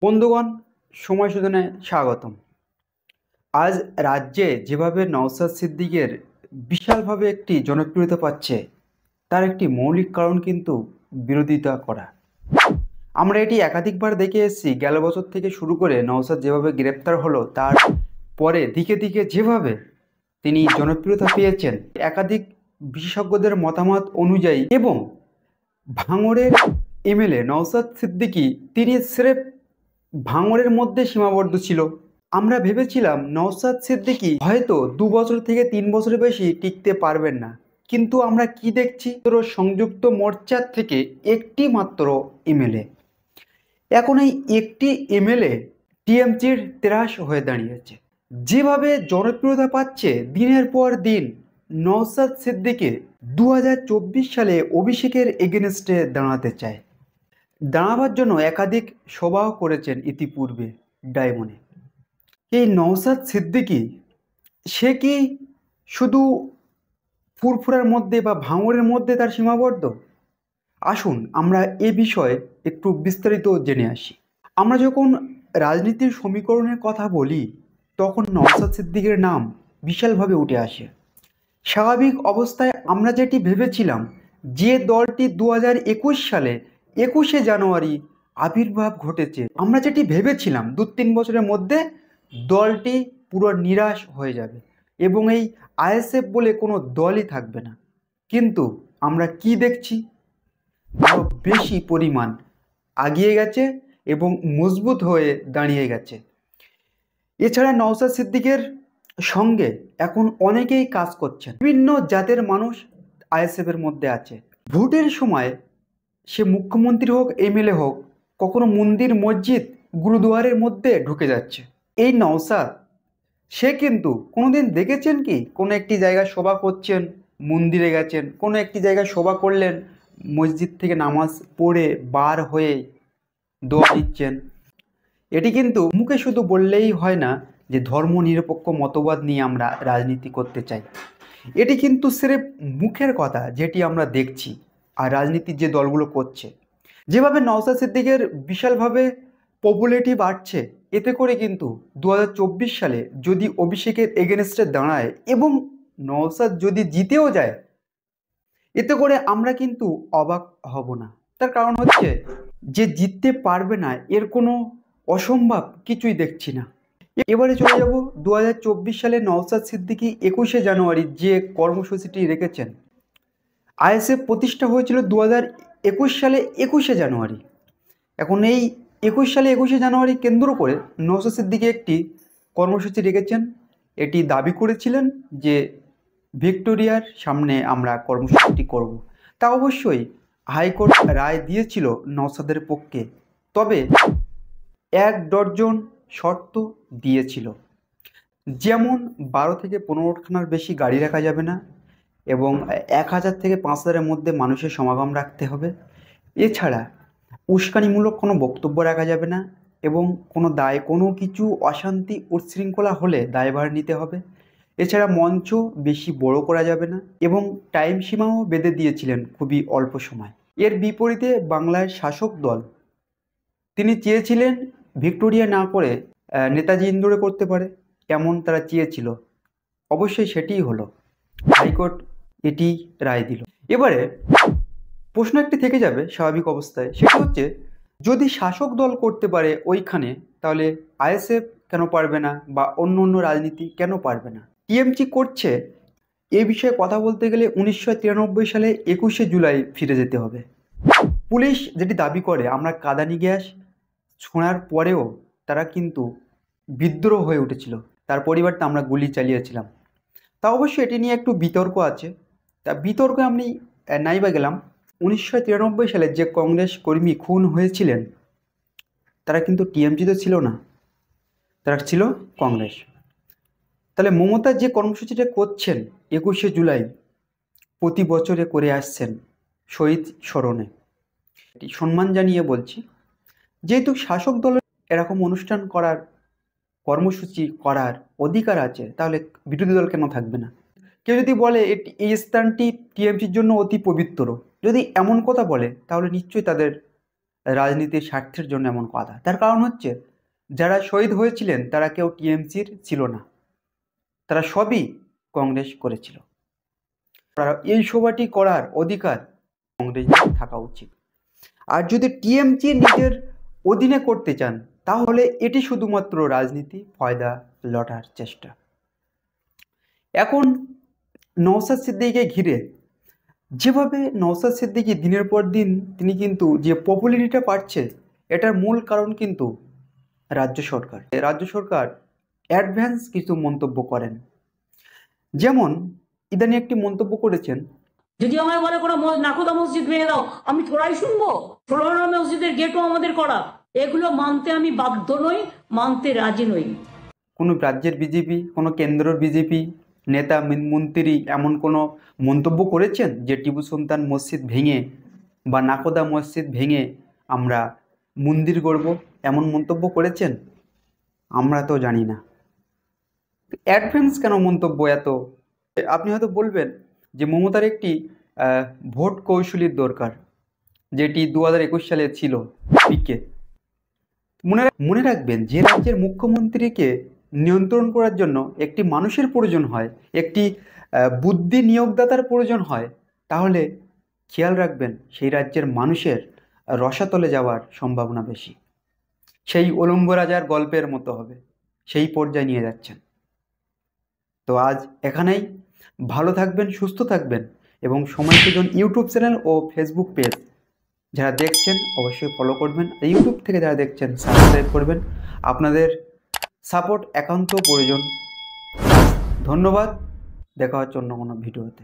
বন্ধুগণ, সময় শোধনায় স্বাগতম। আজ রাজ্যে যেভাবে নওশাদ সিদ্দিকের বিশালভাবে একটি জনপ্রিয়তা পাচ্ছে, তার একটি মৌলিক কারণ কিন্তু বিরোধিতা করা। আমরা এটি একাধিকবার দেখে এসেছি। গেল বছর থেকে শুরু করে নওশাদ যেভাবে গ্রেপ্তার হলো, তার পরে দিকে দিকে যেভাবে তিনি জনপ্রিয়তা পেয়েছেন, একাধিক বিশেষজ্ঞদের মতামত অনুযায়ী এবং ভাঙড়ের এমএলএ নওশাদ সিদ্দিকী তিনি স্রেফ ভাঙড়ের মধ্যে সীমাবদ্ধ ছিল। আমরা ভেবেছিলাম নওশাদ সিদ্দিকী হয়তো 2 বছর থেকে 3 বছরের বেশি টিকতে পারবেন না, কিন্তু আমরা কি দেখছি, সংযুক্ত মোর্চার থেকে একটি মাত্র এমএলএ। এখন এই একটি এমএলএ টিএমসির ত্রাস হয়ে দাঁড়িয়েছে। যেভাবে জনপ্রিয়তা পাচ্ছে দিনের পর দিন, নওশাদ সিদ্দিকী 2024 সালে অভিষেকের এগেনস্টে দাঁড়াতে চায়। দাঁড়াবার জন্য একাধিক সভাও করেছেন ইতিপূর্বে ডায়মন্ডে। এই নওশাদ সিদ্দিকী সে কি শুধু ফুরফুরার মধ্যে বা ভাঙড়ের মধ্যে তার সীমাবদ্ধ? আসুন আমরা এ বিষয়ে একটু বিস্তারিত জেনে আসি। আমরা যখন রাজনীতির সমীকরণের কথা বলি, তখন নওশাদ সিদ্দিকীর নাম বিশালভাবে উঠে আসে। স্বাভাবিক অবস্থায় আমরা যেটি ভেবেছিলাম, যে দলটি 2021 সালে 21শে জানুয়ারি আবির্ভাব ঘটেছে, আমরা যেটি ভেবেছিলাম 2-3 বছরের মধ্যে দলটি পুরো নিরাশ হয়ে যাবে এবং এই আইএসএফ বলে কোনো দলই থাকবে না। কিন্তু আমরা কি দেখছি, আরও বেশি পরিমাণ আগিয়ে গেছে এবং মজবুত হয়ে দাঁড়িয়ে গেছে। এছাড়া নওশাদ সিদ্দিকের সঙ্গে এখন অনেকেই কাজ করছেন। বিভিন্ন জাতের মানুষ আইএসএফ এর মধ্যে আছে। ভোটের সময় সে মুখ্যমন্ত্রী হোক, এমএলএ হোক, কখনো মন্দির মসজিদ গুরুদুয়ারের মধ্যে ঢুকে যাচ্ছে। এই নওশাদ সে কিন্তু কোনোদিন দেখেছেন কি কোনো একটি জায়গায় সভা করছেন, মন্দিরে গেছেন, কোনো একটি জায়গায় সভা করলেন, মসজিদ থেকে নামাজ পড়ে বার হয়ে দোয়া দিচ্ছেন? এটি কিন্তু মুখে শুধু বললেই হয় না যে ধর্মনিরপেক্ষ মতবাদ নিয়ে আমরা রাজনীতি করতে চাই। এটি কিন্তু স্রেফ মুখের কথা, যেটি আমরা দেখছি আর রাজনীতির যে দলগুলো করছে। যেভাবে নওশাদ সিদ্দিকের বিশালভাবে পপুলারিটি বাড়ছে, এতে করে কিন্তু 2024 সালে যদি অভিষেকের এগেনস্টে দাঁড়ায় এবং নওশাদ যদি জিতেও যায়, এতে করে আমরা কিন্তু অবাক হব না। তার কারণ হচ্ছে, যে জিততে পারবে না এর কোনো অসম্ভব কিছুই দেখছি না। এবারে চলে যাব 2024 সালে নওশাদ সিদ্দিকী 21শে জানুয়ারি যে কর্মসূচিটি রেখেছেন। আইএসএফ প্রতিষ্ঠা হয়েছিল 2021 সালে 21শে জানুয়ারি। এখন এই 21 সালে 21শে জানুয়ারি কেন্দ্র করে নওশাদ সিদ্দিকী একটি কর্মসূচি রেখেছেন। এটি দাবি করেছিলেন যে ভিক্টোরিয়ার সামনে আমরা কর্মসূচিটি করব। তা অবশ্যই হাইকোর্ট রায় দিয়েছিল নওশাদের পক্ষে, তবে 1 ডজন শর্ত দিয়েছিল। যেমন 12 থেকে 15খানার বেশি গাড়ি রাখা যাবে না এবং 1000 থেকে 5000-এর মধ্যে মানুষের সমাগম রাখতে হবে। এছাড়া উস্কানিমূলক কোনো বক্তব্য রাখা যাবে না এবং কোনো কিছু অশান্তি উচ্ছৃঙ্খলা হলে দায়ভার নিতে হবে। এছাড়া মঞ্চ বেশি বড় করা যাবে না এবং টাইম সীমাও বেঁধে দিয়েছিলেন খুবই অল্প সময়। এর বিপরীতে বাংলার শাসক দল তিনি চেয়েছিলেন ভিক্টোরিয়া না করে নেতাজি ইন্দোরে করতে পারে, এমন তারা চেয়েছিল। অবশ্যই সেটিই হলো, হাইকোর্ট এটি রায় দিল। এবারে প্রশ্ন একটি থেকে যাবে স্বাভাবিক অবস্থায়, সেটা হচ্ছে যদি শাসক দল করতে পারে ওইখানে, তাহলে আইএসএফ কেন পারবে না বা অন্য অন্য রাজনীতি কেন পারবে না? টিএমসি করছে। এই বিষয়ে কথা বলতে গেলে 1993 সালে 21শে জুলাই ফিরে যেতে হবে। পুলিশ যেটি দাবি করে, আমরা কাঁদানি গ্যাস ছোঁড়ার পরেও তারা কিন্তু বিদ্রোহ হয়ে উঠেছিল, তার পরিবর্তে আমরা গুলি চালিয়েছিলাম। তা অবশ্যই এটি নিয়ে একটু বিতর্ক আছে। তা বিতর্কে আমি নাইবা গেলাম। 1993 সালে যে কংগ্রেস কর্মী খুন হয়েছিলেন, তারা কিন্তু টিএমসিতে ছিল না, তারা ছিল কংগ্রেস। তাহলে মমতা যে কর্মসূচিটা করছেন 21শে জুলাই প্রতি বছরে করে আসছেন শহীদ স্মরণে, এটি সম্মান জানিয়ে বলছি। যেহেতু শাসক দলের এরকম অনুষ্ঠান করার, কর্মসূচি করার অধিকার আছে, তাহলে বিরোধী দল কেন থাকবে না? কেউ যদি বলে এই স্থানটি টিএমসির জন্য অতি পবিত্র, যদি এমন কথা বলে, তাহলে নিশ্চয়ই তাদের রাজনীতির স্বার্থের জন্য এমন কথা। তার কারণ হচ্ছে যারা শহীদ হয়েছিলেন তারা কেউ টিএমসির ছিল না, তারা সবই কংগ্রেস করেছিল। এই সভাটি করার অধিকার কংগ্রেস থাকা উচিত। আর যদি টিএমসি নিজের অধীনে করতে চান তাহলে এটি শুধুমাত্র রাজনীতি, ফয়দা লটার চেষ্টা। এখন নওশাদ সিদ্দিকীকে ঘিরে যেভাবে নওশাদ সিদ্দিকী দিনের পর দিন তিনি কিন্তু যে পপুলারিটিটা পাচ্ছে, এটার মূল কারণ কিন্তু রাজ্য সরকার অ্যাডভান্স কিছু মন্তব্য করেন। যেমন ইদানি একটি মন্তব্য করেছেন, যদি আমায় বলে কোনো নাকোদা মসজিদ ভেঙে দাও, আমি থোড়াই শুনবো। 16 মসজিদের গেটও আমাদের করা, এগুলো মানতে আমি বাধ্য নই, মানতে রাজি নই। কোনো রাজ্যের বিজেপি, কোনো কেন্দ্রের বিজেপি নেতা মন্ত্রী এমন কোনো মন্তব্য করেছেন যে টিপু সুলতান মসজিদ ভেঙে বা নাকোদা মসজিদ ভেঙে আমরা মন্দির গড়ব, এমন মন্তব্য করেছেন? আমরা তো জানি না। অ্যাডভান্স কেন মন্তব্য এত? আপনি হয়তো বলবেন যে মমতার একটি ভোট কৌশলীর দরকার, যেটি 2021 সালে ছিল পিকে। মনে রাখবেন, যে রাজ্যের মুখ্যমন্ত্রীকে নিয়ন্ত্রণ করার জন্য একটি মানুষের প্রয়োজন হয়, একটি বুদ্ধি নিয়োগদাতার প্রয়োজন হয়, তাহলে খেয়াল রাখবেন সেই রাজ্যের মানুষের রসাতলে যাওয়ার সম্ভাবনা বেশি। সেই উলঙ্গ রাজার গল্পের মতো হবে, সেই পর্যায়ে নিয়ে যাচ্ছেন। তো আজ এখানেই। ভালো থাকবেন, সুস্থ থাকবেন এবং সময় সুজন ইউটিউব চ্যানেল ও ফেসবুক পেজ যারা দেখছেন অবশ্যই ফলো করবেন। ইউটিউব থেকে যারা দেখছেন সাবস্ক্রাইব করবেন। আপনাদের সাপোর্ট একান্ত প্রয়োজন। ধন্যবাদ। দেখা হচ্ছে অন্য কোনো ভিডিওতে।